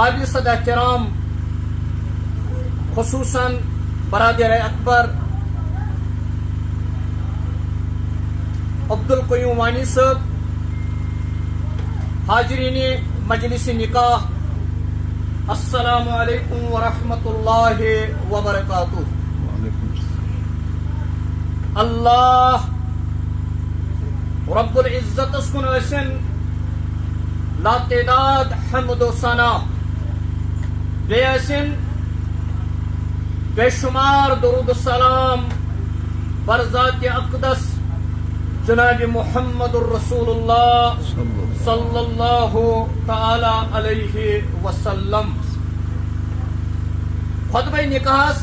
قابل صد احترام خصوصاً برادر اکبر عبدالقیوم وانی صاحب، حاضرین مجلس نکاح، السلام علیکم ورحمۃ اللہ وبرکاتہ۔ اللہ رب العزت اسکن ٲسِن لا تعداد حمد و ثنا، بیٚیہِ ٲسِن بے شمار درود السلام بر ذات اقدس جناب محمد الرسول اللہ صلی اللہ تعالی علیہ وسلم۔ خطبہ نکاحس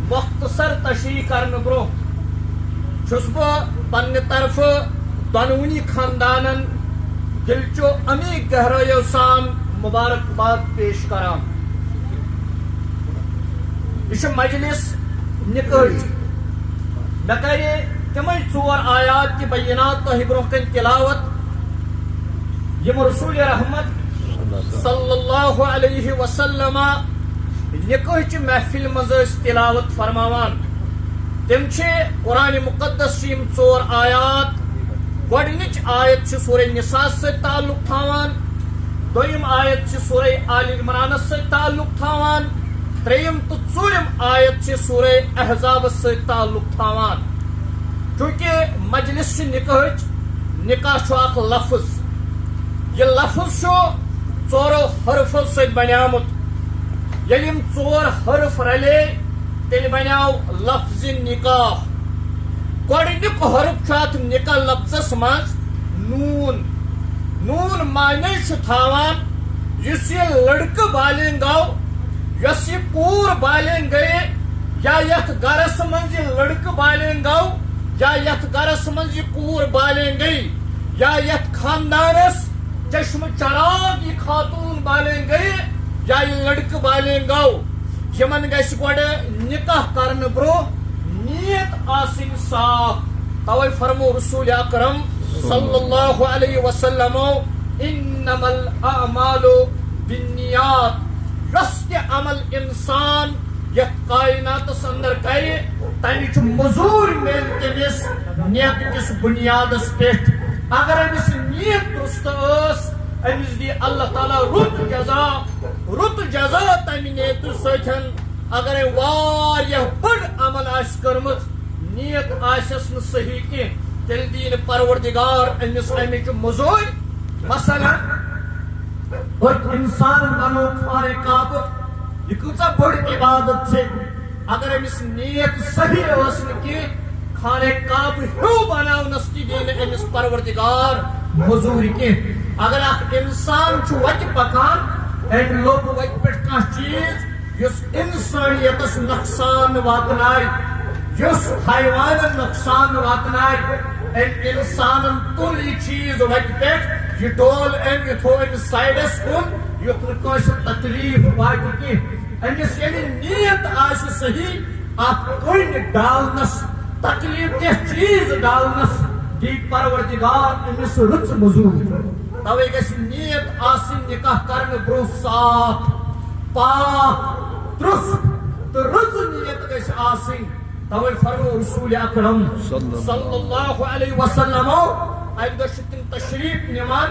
مختصر تشریح کرنے برونٛہہ چھُس بہٕ پننہِ طرفہٕ دۄنوٕنی خاندانن دلچو امی گہرٲیو سان مبارکباد پیش کران۔ یہ چھُ مجلس نکاحٕچ۔ مےٚ کرے تمے 4 آیات تہِ بینات تۄہہِ برونٛہہ کَنہِ تلاوت یم رسول رحمت صلی اللہ علیہ وسلم نکاحٕچہِ محفل منٛز ٲسۍ تلاوت فرماوان۔ تم چھِ قرآن مقدس چہِ یم 4 آیات، گۄڈنِچ آیت چھِ سورہ نساء سۭتۍ تعلق تھاوان، دوٚیِم آیت چھِ سورہ آل عمرانس سۭتۍ تعلق تھاوان، ترٛیٚیِم تہٕ ژوٗرِم آیت چھِ سورہ احزابس سۭتۍ تعلق تھاوان۔ چونکہ مجلس چھِ نکاحٕچ، نکاح چھُ اکھ لفظ، یہ لفظ چھُ 4 حرفو سۭتۍ بنیومُت۔ ییٚلہِ یم 4 حرف رلے تیٚلہِ بنیو لفظ نکاح۔ گۄڈنیُک حرف چھُ اتھ نکاح لفظس منٛز نون۔ نون معنی چھُ تھاوان یُس یہِ لڑکہٕ بالغ گوٚو، یۄس یہِ کوٗر بالغ گٔیے، یا یتھ گرس منٛز یہِ لڑکہٕ بالغ گوٚو، یا یتھ گرس منٛز یہِ کوٗر بالغ گٔیے، یا یتھ خاندانس چشمہ چراغ یہِ خاتون بالغ گٔیے، یا یہِ لڑکہٕ بالغ گوٚو، یمن گژھِ گۄڈٕ نکاح کرنہٕ برونٛہہ نیت آسٕنۍ صاف۔ توے فرمو رسول اکرم صلی اللہ علیہ وسلم انما الاعمال بالنیات۔ یۄس تہِ عمل انسان یتھ کائناتس اندر کرِ تمِچ مزوٗرۍ میلہِ تٔمِس نیت کِس بنیادس پٮ۪ٹھ۔ اگر أمِس نیت درست ٲس، أمِس دی اللہ تعالیٰ رُت جزا تمہِ نیتہٕ سۭتۍ۔ اگرے واریاہ بٔڑ عمل آسہِ کٔرمٕژ، نیت آسٮ۪س نہٕ صحیح کینٛہہ، تیٚلہِ دی نہٕ پروردگار أمِس امِچ مزوٗرۍ۔ مثلاً أکۍ انسانن بنوو خانہ کعبہ، یہ کۭژاہ بٔڑ عبادت چھِ، اگر أمِس نیت صحیح ٲس نہٕ کینٛہہ، خانہ کعبہ ہیوٗ بناونس تہِ دی نہٕ أمِس پروردگار مزوٗرۍ کینٛہہ۔ اگر اکھ انسان چھُ وتہِ پکان، أمۍ لوٚب وتہِ پٮ۪ٹھ کانٛہہ چیٖز یُس انسانیتس نقصان واتنایہِ، یُس حیوانن نقصان واتنایہِ، أمۍ انسانن تُل یہِ چیٖز وتہِ پٮ۪ٹھ، یہِ ڈول أمۍ، یہِ تھوٚو أمِس سایڈس کُن یُتھ نہٕ کٲنٛسہِ تکلیٖف واتہِ کینٛہہ۔ أمِس ییٚلہِ نیت آسہِ صحیح، اتھ کٔنۍ ڈالنس، تکلیٖف دہ چیٖز ڈالنس دی پروردگار أمِس رٕژ مزوٗرۍ۔ توے گژھِ نیت آسٕنۍ نکاح کرنہٕ برونٛہہ صاف، پاک، درست تہٕ رٕژ نیت گژھِ آسٕنۍ۔ توے فرمو رسول اکرم صلی اللہ علیہ وسلم اکہِ دۄہ چھِ تِم تشریف نِوان،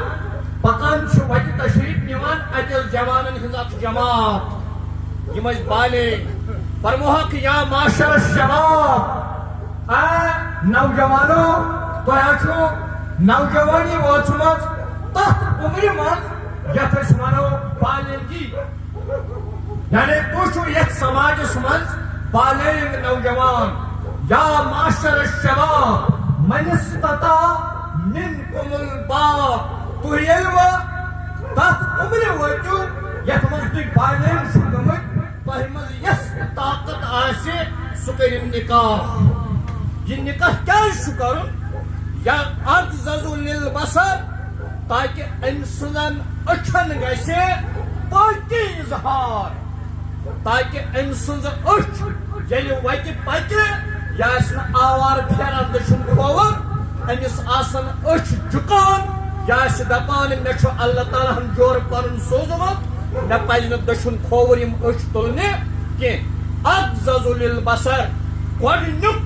پکان چھِ وتہِ تشریف نِوان، اتہِ ٲس جوانن ہٕنٛز اکھ جماعت، یِم ٲسۍ بالغ۔ فرموہکھ یا معاشر الشباب، اے نوجوانو، تۄہہِ چھُو نوجوانی وٲژمٕژ تتھ عمرِ منٛز یتھ أسۍ ونو بالغی، یعنی تُہۍ چھُو یتھ سماجس منٛز بالغ نوجوان۔ یا معاشر الشباب من استطاع منکم الباء، تُہۍ ییٚلہِ وۄنۍ تتھ عمرِ وٲتِو یتھ منٛز تُہۍ بالغ چھِو گٔمٕتۍ، تۄہہِ منٛز یۄس تہِ طاقت آسہِ سُہ کٔرِو نکاح۔ یہ نکاح کیٛازِ چھُ کرُن؟ یا اغضض للبصر، تاکہ أمۍ سٕنٛزن أچھن گژھِ پاکی اظہار، تاکہ أمۍ سٕنٛز أچھ ییٚلہِ وتہِ پکہِ، یہِ آسہِ نہٕ آوار پھیران دٔچھُن کھووُر، أمِس آسن أچھ جُکان، یہِ آسہِ دپان مےٚ چھُ اللہ تعالیٰ ہن جورٕ پنُن سوٗزمُت، مے پزِ نہٕ دٔچھُن کھووُر یِم أچھ تُلنہِ کینٛہہ. اغضض للبصر گۄڈنیُک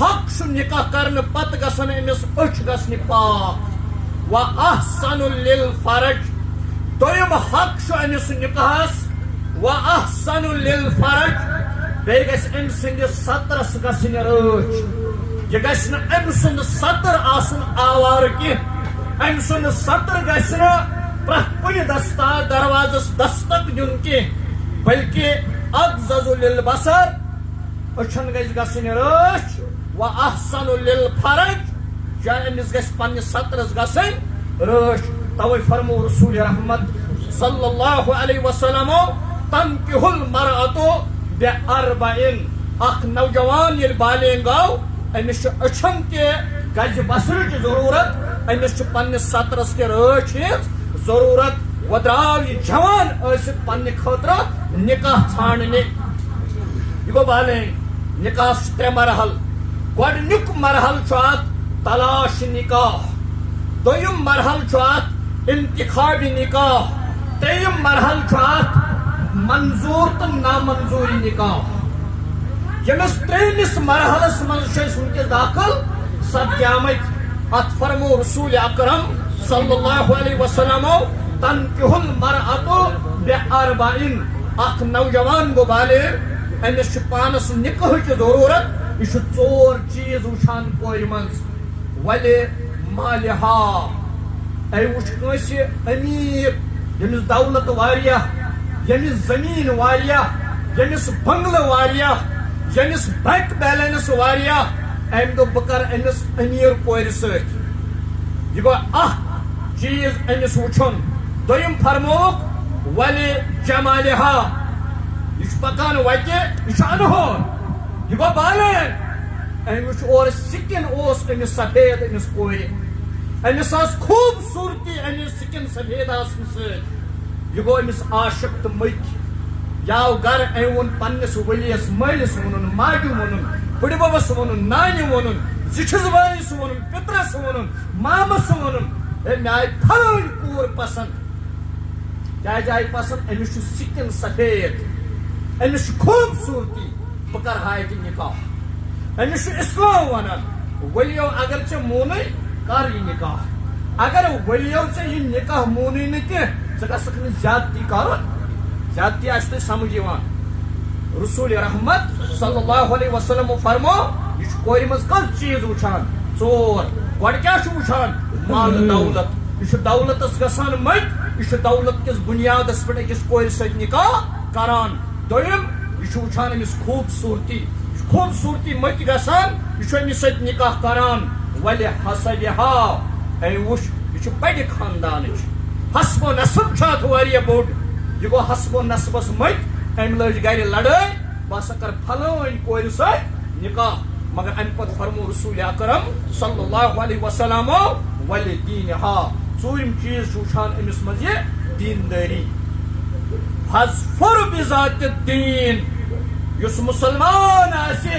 حق چھُ نکاح کرنہٕ پتہٕ گژھن أمِس أچھ گژھنہِ پاک. واحسن للفرج دوٚیِم حق چھُ أمِس نکاحس. واحسن للفرج بیٚیہِ گژھِ أمۍ سٕنٛدِس سترس گژھٕنۍ رٲچھ. یہِ گژھِ نہٕ أمۍ سُنٛد ستر آسُن آوارٕ کینٛہہ. أمۍ سُنٛد ستر گژھِ نہٕ پرٛٮ۪تھ کُنہِ دروازس دستک دیُن کینٛہہ بلکہِ اغضض للبصر أچھن گژھِ گژھٕنۍ رٲچھ. واحسن للفرج أمِس گژھِ پننہِ سترس گژھٕنۍ رٲچھ. توے فرمو رسول رحمت صلی اللہ علیہ وسلم تنکح المرأة بأربعین. اکھ نوجوان ییٚلہِ بالینگ آو أمِس چھُ أچھن تہِ گزِ بصرٕچ ضروٗرت. أمِس چھُ پننِس سترس تہِ رٲچھ ہِنٛز ضروٗرت. وۄنۍ درٛاو یہِ جوان ٲسِتھ پننہِ خٲطرٕ نکاح ژھانڈنہِ. یہِ گوٚو بالینگ. نکاحس چھِ 3 مرحل. گۄڈنیُک مرحل چھُ اتھ تلاش نکاح. دوٚیِم مرحل چھُ اتھ انتخاب نکاح. ترٛیٚیِم مرحل چھُ اتھ منظوٗر تہٕ نامنظوٗری نکاح. ییٚمِس 3مِس مرحلس منٛز چھِ أسۍ وٕنکیٚس داخل سپدیمٕتۍ. اتھ فرمو رسول اکرم صلی اللہ علیہ وسلم تنکح المرأة بأربعین. اکھ نوجوان گوٚو بالغ. أمِس چھُ پانس نکاحٕچ ضروٗرت. یہِ چھُ 4 چیٖز وٕچھان کورِ منٛز. ولہِ مالِہا وٕچھ کٲنٛسہِ أمیٖر ییٚمِس دولت واریاہ, ییٚمِس زٔمیٖن واریاہ, ییٚمِس بنگلہٕ واریاہ, ییٚمِس بینک بیلنس واریاہ. أمۍ دوٚپ بہٕ کرٕ أمِس أمیٖر کورِ سۭتۍ. یہِ گوٚو اکھ چیٖز أمِس وٕچھُن. دوٚیِم فرمووُکھ ولہِ جمالِہا یہِ چھُ پکان وتہِ, یہِ چھُ انہور, یہِ گوٚو بالینگ. أمۍ وٕچھ اورٕ سِکِن اوس أمِس سفید أمِس کورِ. أمِس ٲس خوٗبصوٗرتی أمِس سِکِن سفید آسنہٕ سۭتۍ. یہِ گوٚو أمِس عاشق تہٕ مٔتۍ. یہِ آو گرٕ. أمۍ ووٚن پننِس ؤلِیس مٲلِس ووٚنُن, ماجہِ ووٚنُن, بٕڈِببس ووٚنُن, نانہِ ووٚنُن, زِٹھِس بٲیِس ووٚنُن, پِترس ووٚنُن, مامس ووٚنُن ہے مےٚ آیہِ پھلٲنۍ کوٗر پسنٛد. کیٛازِ آیہِ پسنٛد؟ أمِس چھُ سِکِن سفید, أمِس چھُ خوٗبصوٗرتی, بہٕ کرٕ ہا ییٚتہِ نکاح. أمِس چھُ اِسلام ونان ؤلِیو اگر ژےٚ مونُے کر یہِ نکاح. اگر ؤلِیو ژےٚ یہِ نکاح مونُے نہٕ کینٛہہ ژٕ گژھکھ نہٕ زیادتی کرُن. زیادتی آسہِ تۄہہِ سمجھ یِوان. رسول رحمت صلی اللہ علیہ وسلم فرمو یہِ چھُ کورِ منٛز کٔژ چیٖز وٕچھان؟ 4. گۄڈٕ کیٛاہ چھُ وٕچھان؟ مال دولت. یہِ چھُ دولتس گژھان مٔتۍ. یہِ چھُ دولت کِس بُنیادس پٮ۪ٹھ أکِس کورِ سۭتۍ نکاح کران. دوٚیِم یہِ چھُ وٕچھان أمِس خوٗبصوٗرتی. یہِ چھُ خوٗبصوٗرتی مٔتۍ گژھان. یہِ چھُ أمِس سۭتۍ نکاح کران. ولہِ حسبِہا أمۍ وٕچھ یہِ چھُ بڑِ خاندانٕچ. حسب و نسب چھُ اتھ واریاہ بوٚڑ. یہِ گوٚو حسب و نسبس مٔتۍ. أمۍ لٲج گرِ لڑٲے بہٕ ہسا کرٕ پھلٲنۍ کورِ سۭتۍ نکاح. مگر امہِ پتہٕ فرمو رسول اکرم صلی اللہ علیہ وسلم ولہِ دیٖنہا 4م چیٖز چھُ وٕچھان أمِس منٛز یہِ دیٖندٲری. فاظفر بذات الدین یُس مُسلمان آسہِ,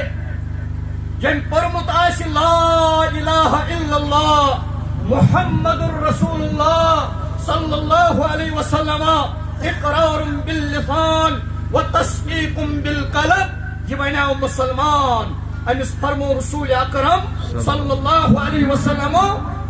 ییٚمۍ پوٚرمُت آسہِ لا الہ الا اللہ محمد رسول اللہ صلی اللہ علیہ وسلم اقرار باللسان وتصدیق بالقلب, یہِ بنیو مسلمان. أمِس فرمو رسول اکرم صلی اللہ علیہ وسلم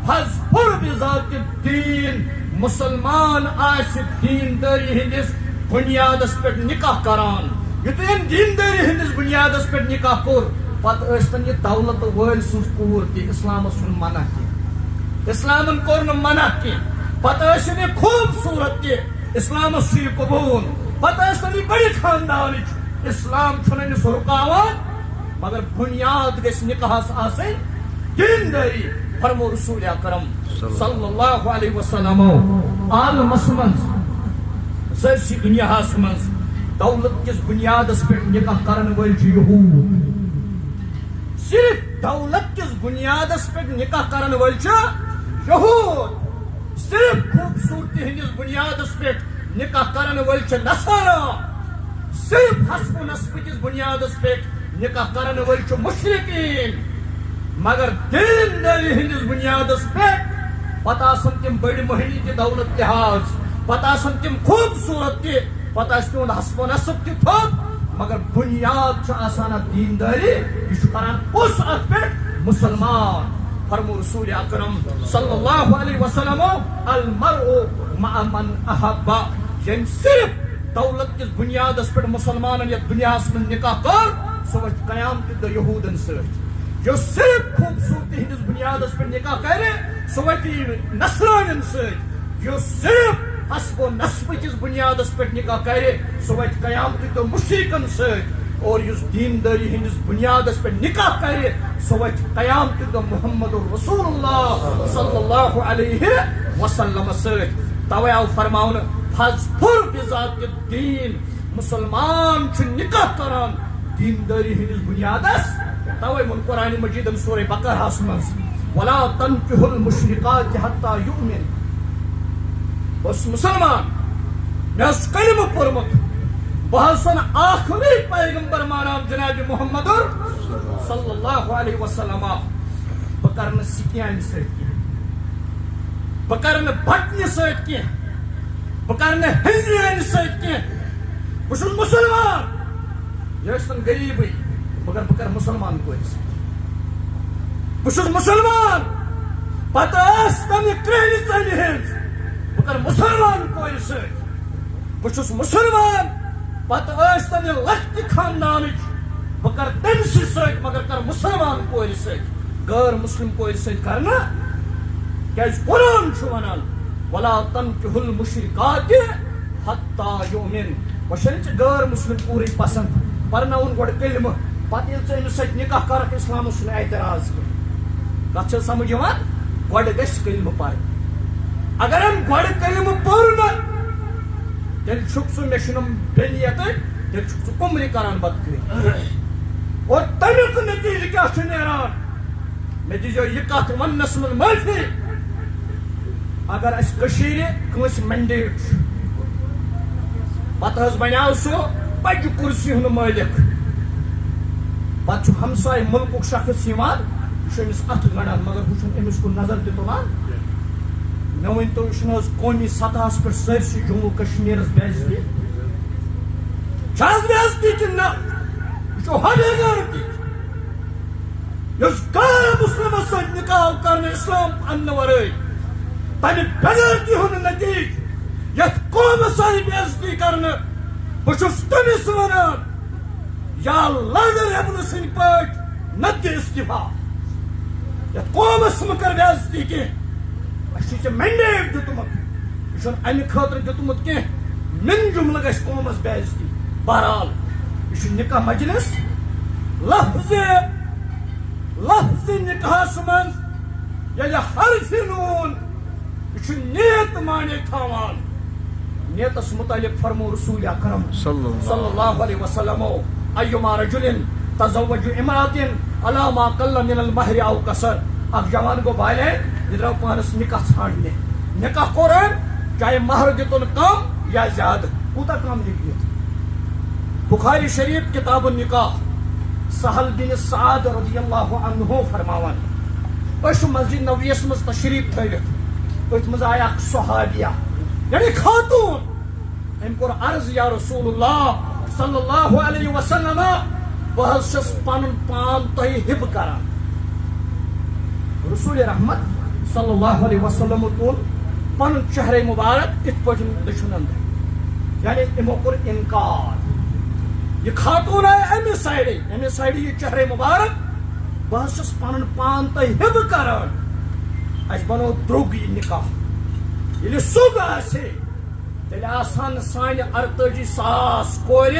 فاظفر بذات الدین مسلمان آسہِ دیندٲری ہٕنٛدِس بُنیادس پٮ۪ٹھ نکاح کران. یُتھُے أمۍ دیندٲری ہٕنٛدِس بُنیادس پٮ۪ٹھ نکاح کوٚر پتہٕ ٲسۍتن یہِ دولت وٲلۍ سٕنٛز کوٗر تہِ. اسلامس چھُنہٕ منع کینٛہہ. اسلامن کوٚر نہٕ منع کینٛہہ. پتہٕ ٲسِن یہِ خوٗبصوٗرت تہِ. اسلامس چھُ یہِ قبوٗل. پتہٕ ٲسۍتن یہِ بڑِ خاندانٕچ. اسلام چھُنہٕ أمِس رُکاوان. مگر بُنیاد گژھِ نکاحس آسٕنۍ دیندٲری. فرمو رسول اکرم صلی اللہ علیہ وسلم عالمس منٛز سٲرسٕے دُنیاہس منٛز دولت کِس بُنیادس پٮ۪ٹھ نکاح کرن وٲلۍ چھِ یہوٗد. صرف دولت کِس بُنیادس پٮ۪ٹھ نکاح کرن وٲلۍ چھِ یہوٗد. صرف خوٗبصوٗرتی ہٕنٛدِس بُنیادس پٮ۪ٹھ نکاح کرن وٲلۍ چھِ نصارا. صرف حسب و نسب کِس بُنیادس پٮ۪ٹھ نکاح کرن وٲلۍ چھِ مشرکین. مگر دیندٲری ہٕنٛدِس بُنیادس پٮ۪ٹھ پتہٕ آسن تِم بٔڑۍ مٔہنی تہِ دولت لحاظ, پتہ آسن تم خوبصورت تہ پتہ آس تہد حسب و نصب تہ تھوٚد مگر بنیاد آسان اتھ دینداری یہ کران اس ات پہ مسلمان فرمو رسول اکرم صلی اللہ علیہ وسلم المرء مع من احب یم صرف دولت کس بنیاد پہ مسلمان یتھ دنیا من نکاح کر سہ وتھ قیامت دہ یہودن ست جو صرف خوبصورتی ہندس بنیاد پہ نکاح کرے سہ وتھ نصرانین ست جو صرف حسب و نسب کس بنیاد پہ نکاح کرے سہ وتھ قیامت دہ مشرکن ست اور اس دینداری ہندس بنیاد پہ نکاح کرے سہ وتھ قیامت دہ محمد رسول اللہ صلی اللہ علیہ وسلم ست توے آو فرماؤن فاظفر بذات الدین مسلمان نکاح کران دینداری ہندس بنیادس توے من قرآن مجید سورہ بقرہ مز ولا تنکحوا المشرکات حتی یؤمن بس مسلمان میں کلمہ پورمت بہت آخری پیغمبر مانام جناب محمد صلی اللہ علیہ وسلم بہ کر سکین ست بہ کر بٹنہ ست کی بہ کر ہندرین ست کی بہ مسلمان یہ غریبی مگر بہ کر مسلمان کور بہ مسلمان پتہ تمہ کرہنہ ژمہ ہنز بہ کر مسلمان کور ست بہ مسلمان پتہ تمہ لکھتہ خاندانچ بہ کر تمس ست مگر کر مسلمان کور ست غیر مسلم کور ست کرنا کیاز قرآن چھ ونان ولا تنکحوا المشرکات حتی یؤمن وشن غیر مسلم پوری پسند پرناون گوڑ کلمہ پتہ یل ژٕ أمِس سۭتۍ نکاح کرکھ اسلامس چھُنہٕ اعتراض کینٛہہ کتھ چھِ سمجھ یِوان گۄڈٕ گژھِ کلمہ پرٕنۍ اگر أمۍ گۄڈٕ کلمہ پوٚر نہٕ تیٚلہِ چھُکھ ژٕ مےٚ چھُنہٕ بیٚنہِ ییٚتہِ تیٚلہِ چھُکھ ژٕ کُمرِ کران بدکٲری اور تمیُک نتیجہ کیاہ چھُ نیران مےٚ دیٖزیو یہِ کتھ وننس منٛز معٲفی اگر اسہِ کٔشیٖرِ کٲنٛسہِ مینڈیٹ چھُ پتہٕ حظ بنیٛاو سُہ بجہِ کُرسی ہُنٛد مٲلِک پتہٕ چھُ ہمساے مُلکُک شخص یِوان یہِ چھُ أمِس اَتھٕ گنٛڈان مگر ہُہ چھُنہٕ أمِس کُن نظر تہِ تُلان مےٚ ؤنۍتو یہِ چھُنہٕ حظ قومی سطحس پٮ۪ٹھ سٲرسٕے جموں کشمیٖرس بے عزتی چھِ حظ بے عزتی کِنہٕ نہ یہِ چھُ حدِ غیرتی یُس غیر مسلمس سۭتۍ نکاح کرنہٕ اسلام اننہٕ ورٲے تمہِ بے غیرتی ہُنٛد نتیجہ یتھ قومس آیہِ بے عزتی کرنہٕ بہٕ چھُس تٔمِس ونان یا لڑ ریبنہٕ سٕنٛدۍ پٲٹھۍ نتہٕ دِ استعفا یتھ قومس مہ کر بے عزتی کینٛہہ اسہِ چھُ ژےٚ مینڈیٹ دیُتمُت یہِ چھُنہٕ امہِ خٲطرٕ دیُتمُت کینٛہہ من جملہٕ گژھِ قومس بے عزتی بہرحال یہ چھُ نکاح مجلس لفظ نکاحس منٛز ییٚلہِ حرفِ نوٗن یہ چھُ نیت معنی تھاوان نیتس متعلق فرمو رسول اکرم صلی اللہ علیہ وسلم ایما رجل تزوج امرأة علی ما قل من المہر او کثر اکھ جوان گو بالغ یہ درٛاو پانس نکاح ژھانڈنہِ نکاح کوٚر أمۍ چاہے مہر دِتُن کم یا زیادٕ کوٗتاہ کم ہیٚکہِ دِتھ بخاری شریف کتاب النکاح سہل بن سعد رضی اللہ عنہ فرماوان أسۍ چھِ مسجد نبویس منٛز تشریف تھٲوِتھ أتھۍ منٛز آیہِ اکھ صحابیہ یعنی خاتون أمۍ کوٚر عرض یا رسول اللہ صلی اللہ علیہ وسلم بہٕ حظ چھس پنُن پان تۄہہِ ہِبہٕ کران رسول رحمت صلی اللہ علیہ وسلم تُل پنُن چہرے مبارک یِتھ پٲٹھۍ دٔچھُن اندر یعنی یِمو کوٚر انکار یہ خاتون آیہِ امہِ سایڈٕ یہِ چہرے مبارک بہٕ حظ چھس پنُن پان تۄہہِ ہِبہٕ کران اَسہِ بنوو درٛوگ یہِ نکاح ییٚلہِ سُہ آسہِ تیٚلہِ آسہٕ ہن سانہِ 48,000 کورِ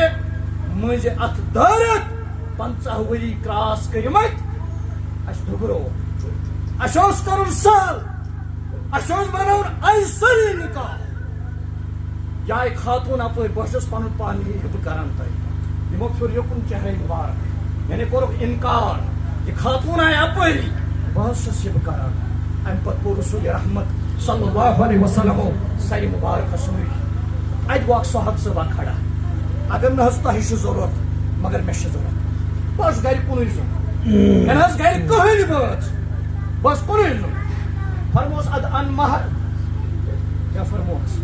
مٔنٛزِ اتھ دٲرِتھ 50 ؤری کراس کٔرمٕتۍ اَسہِ دُگرو اَسہِ اوس کرُن سہل اَسہِ اوس بناوُن ایسری نکاح یہِ آیہِ خاتون اپٲرۍ بہٕ چھُس پنُن پان یہِ ہِبہٕ کران تۄہہِ یِمو پھیوٗر یوکُن چہرے مُبارک یعنی کوٚرُکھ انکار یہِ خاتون آیہِ اپٲری بہٕ حظ چھُس ہِبہٕ کران امہِ پتہٕ گوٚو رسول رحمت صلی اللہ علیہ وسلم سرِ مبارکس مٔنٛزۍ اتہِ گوٚو اکھ صحابہ صٲبا کھڑا اگر نہٕ حظ تۄہہِ چھُ ضروٗرت مگر مےٚ چھِ ضروٗرت بہٕ حظ گرِ کُنُے زوٚن مےٚ نہ حظ گرِ کٕہٕنۍ بٲژ بہٕ حظ کُنُے زوٚن فرموس اد ان مہر کیٛاہ فرموس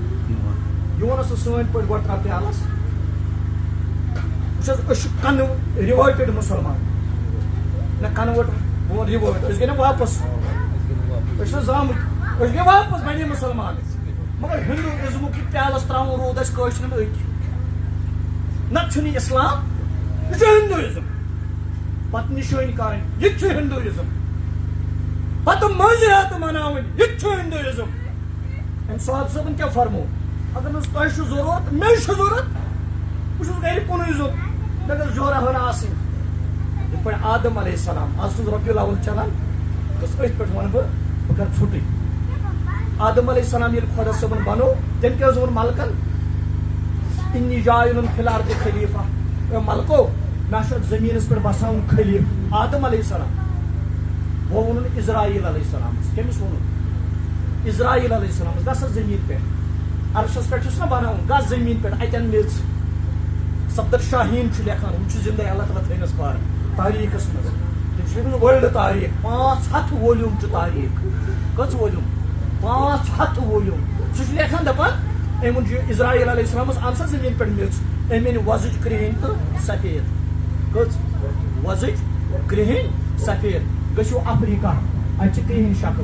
یہ سن پہ گو ترا پیالس وچ کن ریوائٹڈ مسلمان نہ کنورٹ بہت ریوائٹ اس گئی نا واپس زامت گئی واپس بنے مسلمان مگر ہندوازمک یہ پیالس تراؤن رود اس قشرن ات نت اسلام یہ ہندوازم پتہ نشانی کریں یہ ہندوازم پتہ مٲنزِرات مناوٕنۍ یہ ہندوازم ام صاحب صٲبن کیا فرمو اگر تۄہہِ چھُ ضروٗرت مےٚ چھُ ضروٗرت بہٕ چھُس گرِ کُنُے زوٚن مےٚ گٔژھ جورا ہنا آسٕنۍ یِتھ پٲٹھۍ آدم علیہ السلام آز چھُس رۄبیُل اول چلان بس أتھۍ پٮ۪ٹھ وَنہٕ بہٕ کرٕ ژھوٚٹٕے آدم علیہ السلام ییٚلہِ خۄدا صٲبن بنوو تٔمۍ کیٛاہ حظ ووٚن ملکن اِنی جاعلٌ فی الارضِ خلیفہ اے ملکو مےٚ چھُ اتھ زٔمیٖنس پٮ۪ٹھ بساوُن خلیٖف آدم علیہ السلام وہ ووٚنُن اسرائیل علیہ السلامس کٔمِس ووٚنُن اسرائیل علیہ السلامس گژھ حظ زٔمیٖن پٮ۪ٹھ عرشس پٮ۪ٹھ چھُس نا بناوُن گژھ زٔمیٖن پٮ۪ٹھ اتٮ۪ن میژ صفدر شاہیٖن چھُ لیکھان ہُم چھُ زندے اللہ تعالیٰ تھٲینس پار تاریٖخس منٛز تِم چھِ لیکھمٕژ ورلڈ تاریٖخ 500 وولیوم چھُ تاریٖخ کٔژ وولیوم 500 وولیوم سُہ چھُ لیکھان دپان أمۍ ووٚن چھُ اسرائیل علیہ السلامس ان سا زٔمیٖن پٮ۪ٹھ میژ أمۍ أنۍ وۄزٕج کرٛہِنۍ تہٕ سفید کٔژ وۄزٕج کرٛہِنۍ سفید گٔژھِو افریٖقہ اتہِ چھِ کرٛہِنۍ شکل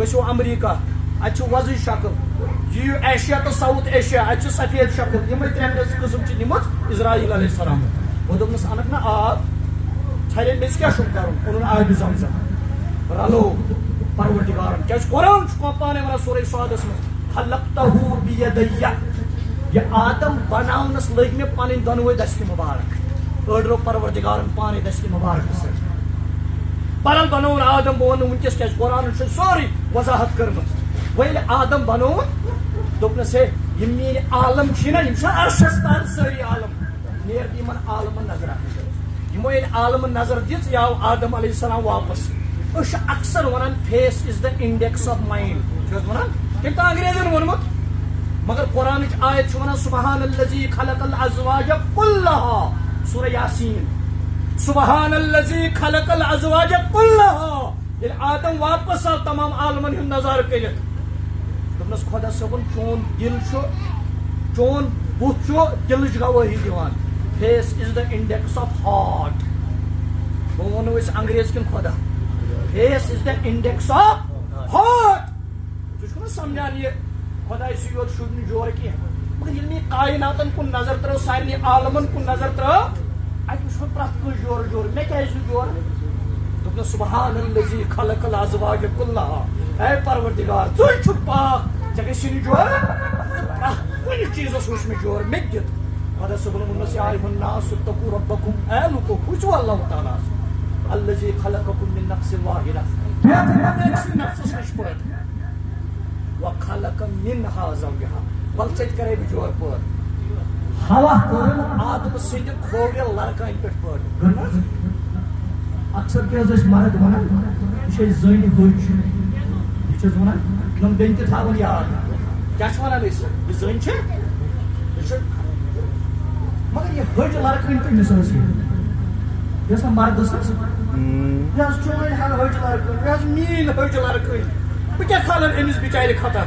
گٔژھِو امریٖکہ اتہِ چھِ وۄزٕج شکل یِیِو ایشیا تہٕ ساوُتھ ایشیا اتہِ چھِ سفید شکل یِمے 3 قٕسم چھِ نِمٕژ اسرائیل علیہ السلام وۄنۍ دوٚپنس انکھ نا آب ژھرے میژ کیٛاہ چھُکھ کرُن اوٚنُن آبِ زمزم رلو پروردگارن کیٛازِ قرآن چھُ پانے ونان سورہ صادس منٛز خلقتہ بیدیہ یہ آدم بناونس لٔگۍ مےٚ پنٕنۍ دۄنوے دستہِ مبارک أڑۍ رو پروردگارن پانے دستہِ مبارک سۭتۍ برل بنوون آدم بہٕ ونہٕ ونکیٚس کیٛازِ قرآنن چھِ سورُے وضاحت کٔرمٕژ وۄنۍ ییٚلہِ آدم بنوون دوٚپنس ہے یِم میٲنۍ عالم چھِ نا یِم چھِ عرشس تل سٲری عالم نیر دِ یِمن عالمن نظرا یِمو ییٚلہِ عالمن نظر دِژ یہِ آو آدم علیہ السلام واپس أسۍ چھِ اکثر ونان face is the index of mind چھِ حظ ونان تٔمۍ تہٕ انگریزن ووٚنمُت مگر قرآنٕچ آیت چھِ ونان سبحان الذی خلق الازواج کلہا سورہ یاسین سبحان الذی خلق الازواج کلہا ییٚلہِ آدم واپس آو تمام عالمن ہُنٛد نظارٕ کٔرِتھ دوٚپنس خۄدا صٲبن چون دل چھُ چون بُتھ چھُ دلٕچ گوٲہی دِوان face is the index of heart وۄنۍ ونو أسۍ انگریز کِنہٕ خۄدا face is the index of heart ژٕ چھُکھ نا سمجھان یہِ خۄداے چھُ یورٕ شُرۍ نہٕ جورٕ کینٛہہ مگر ییٚلہِ مےٚ کایناتن کُن نظر ترٲو سارنٕے عالمن کُن نظر ترٲو اتہِ وٕچھ مےٚ پرٛٮ۪تھ کٲنٛسہِ جورٕ جورٕ مےٚ کیٛازِ چھُ جورٕ دوٚپنس سبحان الذی خلق الازواج کلہا اے پروردگار ژٕے چھُکھ پاک ژےٚ گژھِ نہٕ جورٕ پرٛٮ۪تھ کُنہِ چیٖزس وٕچھ مےٚ جورٕ مےٚ تہِ دِتھ خۄدا صٲبن ووٚنمس یا ایُہا الناس اتقوا ربکم اے لوٗکو کھوٗژِو اللہ تعالیٰ الذی خلقکم من نفس واحدہ أکسٕے نفسس نِش پٲٹھۍ وخلق منہا زوجہا وَلہٕ ژےٚ تہِ کرے بہٕ جورٕ پٲدٕ ہوا کوٚرُن آدمہٕ سٕنٛدِ کھوورِ لڑکانہِ پٮ۪ٹھ پٲدٕ کٔر نہٕ حظ اکثر کیٛاہ حظ ٲسۍ مرد ونان یہِ چھِ اَسہِ زٔنۍ دٔج یہِ چھِ حظ ونان یِم بیٚنہِ تہِ تھاوان یاد کیٛاہ چھِ ونان أسۍ یہِ زٔنۍ چھِ یہِ چھِ مگر یہِ ۂج لڑکٲنۍ کٔمِس ٲس یہِ یہِ ٲس نا مردس حظ یہِ حظ چٲنۍ ۂج لڑکٲنۍ یہِ حظ میٛٲنۍ ۂج لڑکٲنۍ بہٕ کیٛاہ کھالن أمِس بِچارِ خطا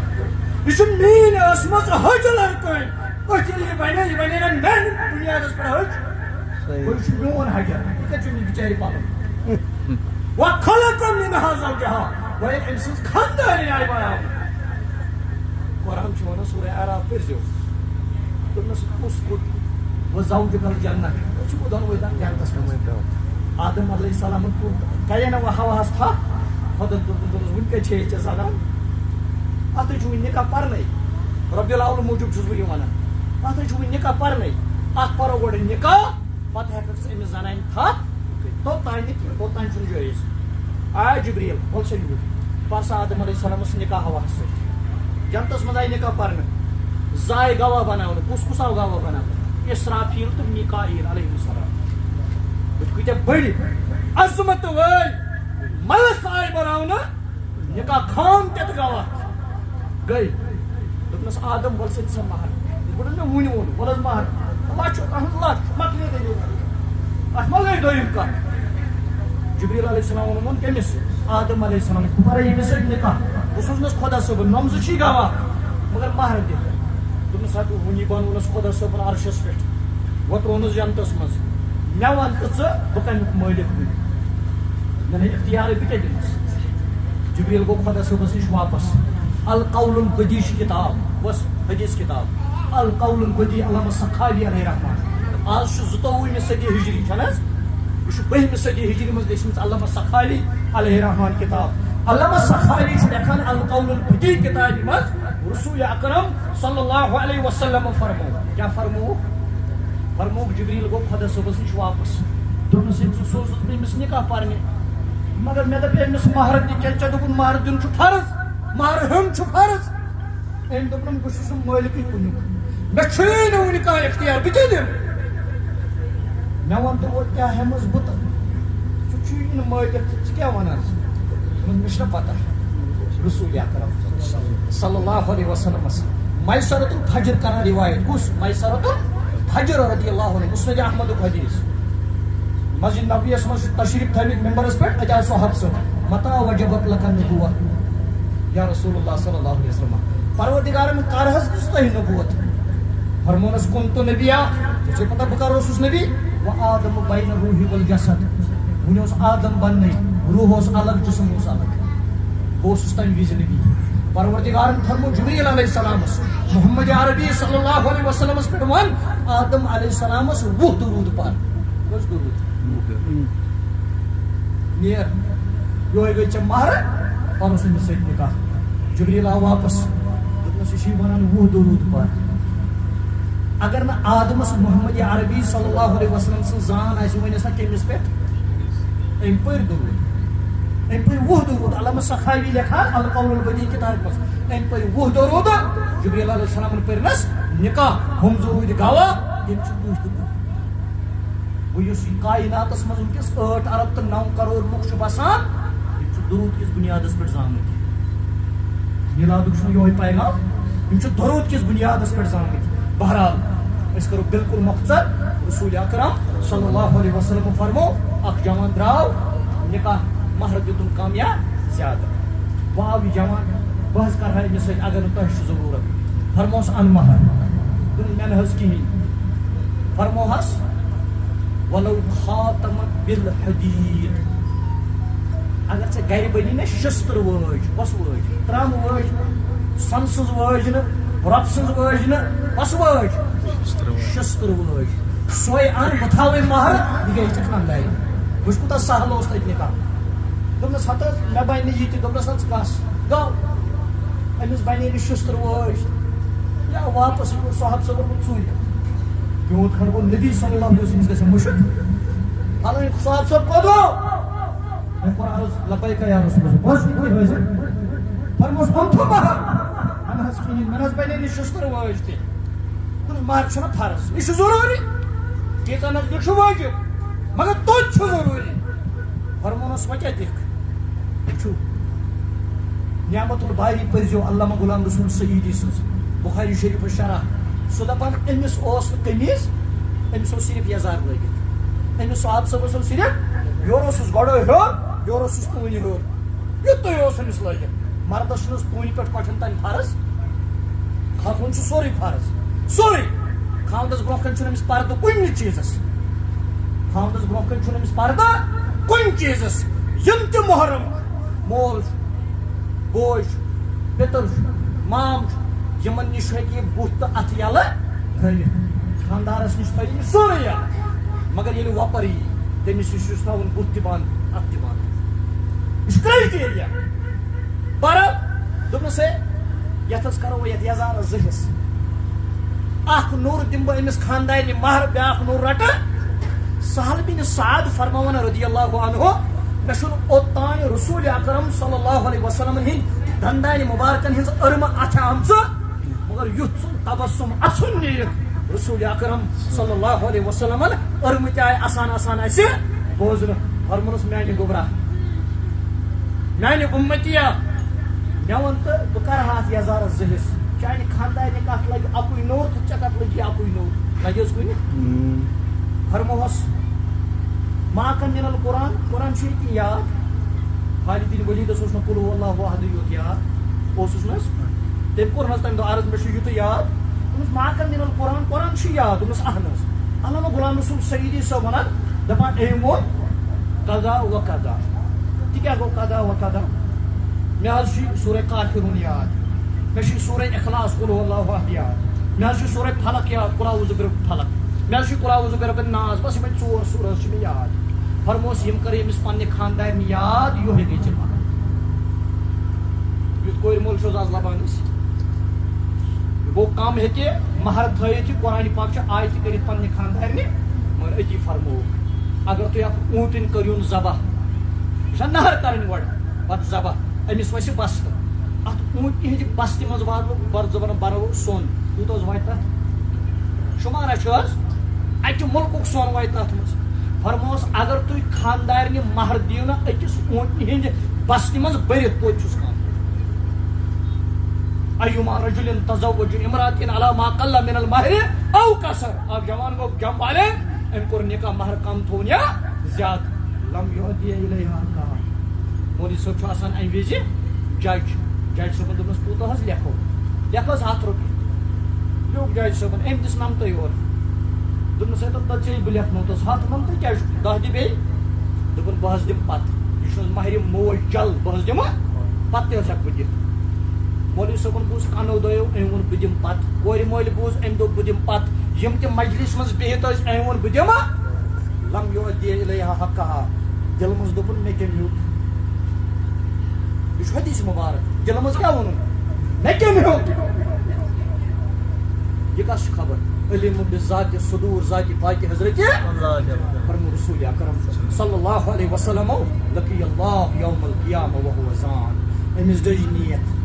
یہِ چھِ میٛٲنۍ ٲسمٕژ ۂج لڑکٲنۍ أتھۍ ییٚلہِ یہِ بنے نا میٛانہِ بُنیادس پٮ۪ٹھ ۂج وۄنۍ چھُ میون حجر یہِ کتہِ چھُ أمِس بِچارِ پنُن وخلق منہا زوجہا وۄنۍ ییٚلہِ أمۍ سٕنٛز خاندٲنی آیہِ بناونہٕ قرآن چھُ ونان سورہ اعراف پٔرزیٚو دوٚپنس اسکُت وزوجک الجنہ أسۍ چھِ دۄنوے جنتس منٛز آدم علیہ السلامن کوٚر گٔیے نا وۄنۍ ہواہس تھپھ خۄدن دوٚپنس وٕنۍ کتہِ چھے ژےٚ زنان اتھے چھُ وٕنہِ نکاح پرنے رۄبیُل اول موٗجوٗب چھُس بہٕ یہِ ونان اتھے چھُ وٕنہِ نکاح پرنے اتھ پرو گۄڈٕ نکاح پتہٕ ہیٚککھ ژٕ أمِس زنانہِ تھپھ توٚتانۍ نہٕ کینٛہہ توٚتانۍ چھُنہٕ جٲیِز آے جبریٖل وَلہٕ سا یوٗرۍ پرسا آدم علیہ السلامس نکاح ہواہس سۭتۍ جنتس منٛز آیہِ نکاح پرنہٕ زاے گواہ بناونہٕ کُس آو گواہ بناونہٕ اسرافیل تہٕ میٖکایل علیہ السلام کۭتیاہ بٔڑۍ عظمت وٲلۍ ملک آیہِ بناونہٕ نکاح خان تہِ تہٕ گواہ گٔے دوٚپنس آدم وَلہٕ سا دِ سا مہر یِتھ پٲٹھۍ مےٚ وُنہِ ووٚن وَلہٕ حظ مہر لچھ اہن لچھ مۄکلے دٔلیٖل اتھ ما گٔے دوٚیِم کتھ جبریٖل علیہ السلام ووٚنُن کٔمِس آدم علیہ السلام بہٕ پرے ییٚمِس سۭتۍ نکاح بہٕ سوزنس خۄدا صٲبن نۄمزٕ چھی گواہ مگر مہر دِ دوٚپنَس ہا وٕنی بنوونَس خۄدا صٲبن عرشَس پٮ۪ٹھ وۄترونَس جنتَس منٛز مےٚ وَن تہٕ ژٕ بہٕ کَمیُک مٲلِک وٕنہِ مےٚ نے اختیارٕے بہٕ کیٛاہ دِمَس جبریٖل گوٚو خۄدا صٲبَس نِش واپس القول البدی چھِ کِتاب بس حدیث کِتاب القول البدی علامہ سخاوی علیہ رحمان آز چھُ 22وٕمہِ صدی ہجری چھَنہٕ حظ یہ 2ہمہِ صدی ہجری منٛز لیچھمٕژ علامہ سخاوی علیہ رحمان کِتاب علامہ سخاوی چھُ لیکھان القول البدی کِتابہِ منٛز رسول اکرم صلی اللہ علیہ وسلم فرمو کیا فرموک جبریل گوٚو خۄدا صٲبَس نِش واپس دوٚپنَس ہے ژٕ سوزُس بہٕ أمِس نِکاح پرنہِ مگر مےٚ دوٚپ أمِس مہر دِ کیٛازِ ژےٚ دوٚپُن مہر دیُن چھُ فرض مہر ہیوٚن چھُ فرض أمۍ دوٚپُن بہٕ چھُس نہٕ مٲلکٕے کُنیُک مےٚ چھُیی نہٕ وٕنہِ کانٛہہ اختیار بہٕ کیٛاہ دِمہٕ مےٚ ووٚن تہٕ وۄنۍ کیٛاہ ہٮ۪مَس بہٕ تہٕ ژٕ چھُیی نہٕ مٲلِک تہٕ ژٕ کیٛاہ وَنان مےٚ چھُنہ پتہ رسول اکرم صلی اللہ علیہ وسلم میسرۃ الفجر کران روایت کس میسرۃ الفجر رضی اللہ عنہ مسند احمدُک حدیث مسجد نبویَس منٛز چھُ تشریٖف تھٲومٕتۍ ممبرس پٮ۪ٹھ اَتہِ آو سُہ حفصہٕ متا وجبت لک النبوۃ یا رسول اللہ صلی اللہ علیہ وسلم پروردگارن کر حظ دِژ تۄہہِ نبوت فرمونس کنتُ نبیہ ژےٚ چھے پتہ بہٕ کر اوسُس نبی وآدم بین الروح والجسد وُنہِ اوس آدم بننے روح اوس الگ جسم اوس الگ بہٕ اوسُس تمہِ وِزِ نبی پروردگارن فرمو جبریل علیہ السلامس محمد عربی صلی اللہ علیہ وسلمس پٮ۪ٹھ ون آدم علیہ السلامس 20 درود پر کٔژ درود نیر یہوے گٔے ژےٚ مہر پانس أمِس سۭتۍ نکاح جبریل آو واپس دوٚپنس یہِ چھُے ونان 20 درود پر اگر نہٕ آدمس محمد عربی صلی اللہ علیہ وسلم سٕنٛز زان آسہِ ؤنِس نا کٔمِس پٮ۪ٹھ أمۍ پٔرۍ درود أمۍ پٔرۍ 20 درود علامہ سخاوی لیکھان القول البدی کتابہِ منٛز أمۍ پٔرۍ 20 درود جبریل علیہ السلامن پٔرنس نکاح ہُم درود گواہ یِم چھِ 20 درود گوٚو یُس یہِ کایناتس منٛز وٕنکیٚس 8 ارب تہٕ 9 کرور لُکھ چھِ بسان یِم چھِ درود کِس بُنیادس پٮ۪ٹھ زامٕتۍ میلادُک چھُنہٕ یِہوے پیغام یِم چھِ درود کِس بُنیادس پٮ۪ٹھ زامٕتۍ بہرحال أسۍ کرو بالکل مختصر رسول اکرم صلی اللہ علیہ وسلم فرمو اکھ جوان درٛاو نکاح مہر دیُتُن کم یا زیادٕ وۄنۍ آو یہِ جوان بہٕ حظ کرٕ ہا أمِس سۭتۍ اگر نہٕ تۄہہِ چھُ ضروٗرت فرموس ان مہر دوٚپُن مےٚ نہٕ حظ کِہیٖنۍ فرموہس ولو خاتم بالحدید اگر ژےٚ گرِ بنی نا شستٕر وٲج کۄس وٲج ترامہٕ وٲج سۄنہٕ سٕنٛز وٲج نہٕ رۄپہٕ سٕنٛز وٲج نہٕ کۄس وٲج شستٕر وٲج سۄے ان بہٕ تھاوے مہر یہِ گٔے ژےٚ خانٛدارِ وٕچھ کوٗتاہ سہل اوس تتہِ نکاح دوٚپنس ہتہٕ حظ مےٚ بنہِ نہٕ یہِ تہِ دوٚپنس حظ کس گوٚو أمِس بنے نہٕ شستٕر وٲج یا واپس یہِ گوٚو صاحب صٲبن گوٚو ژوٗرِ پیوٗنٛت کھنڈ گوٚو نبی صلی اللہ علیہ وسلم گژھِ مُشُک حالانکہِ صاحب صٲب کوٚت گوٚو مےٚ کوٚر عرض لبیک یا رسول اللہ بس کوٚت حٲضِر فرموس اوٚنتھٕ مہر اَنہٕ حظ کِہیٖنۍ مےٚ نہ حظ بنے نہٕ شستٕر وٲج تہِ دوٚپُن مہر چھُنہ فرض یہِ چھُ ضروٗری تیٖژاہ نزدیٖک چھُ واجب مگر توتہِ چھُ ضروٗری فرمونس وۄنۍ کیٛاہ دِکھ وٕچھِو نعمت الباری پٔرزیو علامہ غلام رسول سعیدی سٕنٛز بخاری شریٖفس شرح سُہ دپان أمِس اوس نہٕ قمیٖض أمِس اوس صرف یزار لٲگِتھ أمِس صاحب صٲبس اوس صرف یورٕ اوسُس گۄڈٕ ہیوٚر یورٕ اوسُس تونہِ ہیوٚر یُتُے اوس أمِس لٲگِتھ مردس چھُنہٕ تونہِ پٮ۪ٹھ کۄٹھٮ۪ن تانۍ فرض کھۄژُن چھُ سورُے فرض سورُے خاوندس برونٛہہ کنہِ چھُنہٕ أمِس پردٕ کُنہِ چیٖزس خاوندس برونٛہہ کنہِ چھُنہٕ أمِس پردٕ کُنہِ چیٖزس یِم تہِ محرم مول چھُ بوے چھُ پِتٕر چھُ مام چھُ یِمن نِش ہیٚکہِ یہِ بُتھ تہٕ اتھٕ یلہٕ تھٲوِتھ خاندارس نِش تھٲیہِ یہِ سورُے یلہٕ مگر ییٚلہِ وۄپر یی تٔمِس نِش چھُس تھاوُن بُتھ تہِ بنٛد اتھٕ تہِ بنٛد یہِ چھُ کرایٹیریا پر دوٚپنس ہے یتھ حظ کرو یتھ یزارس 2 حِصہٕ اکھ نوٗر دِمہٕ بہٕ أمِس خاندارنہِ مہر بیاکھ نوٗر رٹہٕ سہل بن سعد فرماون رضی اللہ عنہ مےٚ چھُنہٕ اوٚتانۍ رسول اکرم صلی اللہ علیہ وسلم ہٕنٛدۍ دندانہِ مبارکن ہٕنٛز أرمہٕ اَتھِ آمژٕ مگر یُتھ سُہ تبسُم اَژھُن نیٖرِتھ رسول اکرم صلی اللہ علیہ وسلمن أرمہٕ تہِ آیہِ آسان آسان اَسہِ بوزنہٕ فرمونس میانہِ گوٚبرا میانہِ اُمتیا مےٚ ووٚن تہٕ بہٕ کرٕ ہا اتھ یزارس 2 حِصہٕ چانہِ خاندارنہِ کتھ لگہِ اکُے نوٚر تہٕ ژےٚ کتھ لگی اکُے نوٚر لگہِ حظ کُنہِ فرموہس ما کن من القرآن قرآن چھُ ییٚتہِ یاد خالد ؤلیٖدس اوس نہٕ قُل هو اللہ احد یوت یاد اوسُس نہ حظ تٔمۍ کوٚر نہ حظ تمہِ دۄہ عرض مےٚ چھُ یُتُے یاد ما کن من القرآن قرآن چھ یاد دوٚپمَس اہن حظ علامہ غلام رسول سعیدی صٲب وَنان دَپان أمۍ ووٚن قضا و قضا تہِ کیٛاہ گوٚو قضا و قضا مےٚ حظ چھُ سورہ کافرون یاد مےٚ چھُ سورہ اخلاص قل هو اللہ احد یاد مےٚ حظ چھُ سورہ فلق یاد قل اعوذ برب فلق مےٚ حظ چھُ قل اعوذ برب الناس بس یِمے 4 سورہ حظ چھِ مےٚ یاد فرموس یِم کٔر أمِس پننہِ خاندارنہِ یاد یِہوے گٔے ژےٚ پتہ یُتھ کورِ مول چھُ آز لبان أسۍ گوٚو کم ہیٚکہِ مہر تھٲیِتھ یہِ قرآنِ پاک چھِ آیتہِ کٔرِتھ پننہِ خاندارنہِ مگر أتی فرمووُکھ اگر تُہۍ اکھ اوٗنٛٹٕنۍ کٔرۍہوٗن ذبح یہِ چھےٚ نہر کَرٕنۍ گۄڈٕ پتہٕ ذبح أمِس وَسہِ بستہٕ اتھ اوٗنٛٹنہِ ہٕنٛدِ بستہِ منٛز واتو بناوو سۄن کوٗتاہ حظ واتہِ تتھ شُمارا چھُ حظ اَکہِ مُلکُک سۄن واتہِ تتھ منٛز فرمووس اگر تُہۍ خاندارنہِ مہر دِیِو نا أکِس اوٗنٛٹنہِ ہٕنٛدِ بستہِ منٛز بٔرِتھ توتہِ چھُس خاندار ایما رجل تزوج امرأة على ما قل من المهر او کثر اکھ جوان گوٚو جم والے أمۍ کوٚر نکاح مہر کم تھوٚوُن یا زیادٕ لم یؤدی الیہا کہا مولوی صٲب چھُ آسان امہِ وِزِ جج صٲبن دوٚپنَس کوٗتاہ حظ لیکھو لیکھ حظ 100 رۄپیہِ لیوٚکھ جج صٲبن أمۍ دِژ نمتٕے یورٕ دوٚپنَس ہے تَتھ چھے بہٕ لیکھنوتَس 100 نمتہٕ کیٛازِ چھُ 10 دِ بیٚیہِ دوٚپُن بہٕ حظ دِمہٕ پتہٕ یہِ چھُ حظ مہرِ موج جل بہٕ حظ دِمہٕ پتہٕ تہِ حظ ہٮ۪کہٕ بہٕ دِتھ مولوی صٲبن بوٗز کَنو دۄیو أمۍ ووٚن بہٕ دِمہٕ پتہٕ کورِ مٲلۍ بوٗز أمۍ دوٚپ بہٕ دِمہٕ پتہٕ یِم تہِ مجلِس منٛز بِہِتھ ٲسۍ أمۍ ووٚن بہٕ دِمہٕ لم یؤدی الیہا حقہا دِلہٕ منٛز دوٚپُن مےٚ کٔمۍ ہیوٚت یہِ چھُ حدیث مُبارک دِلہٕ منٛز کیٛاہ ووٚنُن مےٚ کٔمۍ ہیوٚت یہِ کَس چھِ خبر علم بذات صدور ذاتِ پاکہِ حضرتِ فرمو رسول اکرم صلی اللہ علیہ وسلم لقی اللہ یوم القیامہ وہو زان أمِس دٔج نیت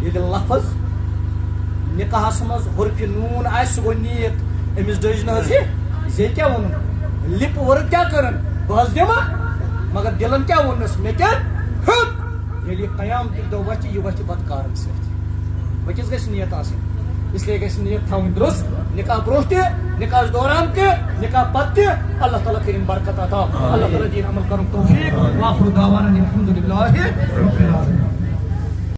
ییٚلہِ لفظ نکاحس منٛز حرفِ نوٗن آسہِ سُہ گوٚو نیت أمِس دٔج نہٕ حظ یہِ زے کیٛاہ ووٚنُن لِپ ؤرٕک کیٛاہ کٔرٕن بہٕ حظ دِمہٕ مگر دِلن کیٛاہ ووٚننَس مےٚ کیٛاہ ہیوٚت ییٚلہِ یہِ قیامتٕکۍ دۄہ وَتھِ یہِ وَتھِ پتہٕ کارن سۭتۍ وۄنۍ گژھِ نیت آسٕنۍ اسلیے گژھِ نیت تھاوٕنۍ درست نکاح برونٛہہ تہِ نکاحس دوران تہِ نکاح پتہٕ تہِ اللہ تعالیٰ کٔرِنۍ برکت عطا اللہ تعالیٰ دِیِن عمل کَرُن توفیٖق وآخر دعوانا الحمدُ للہ رب العالمین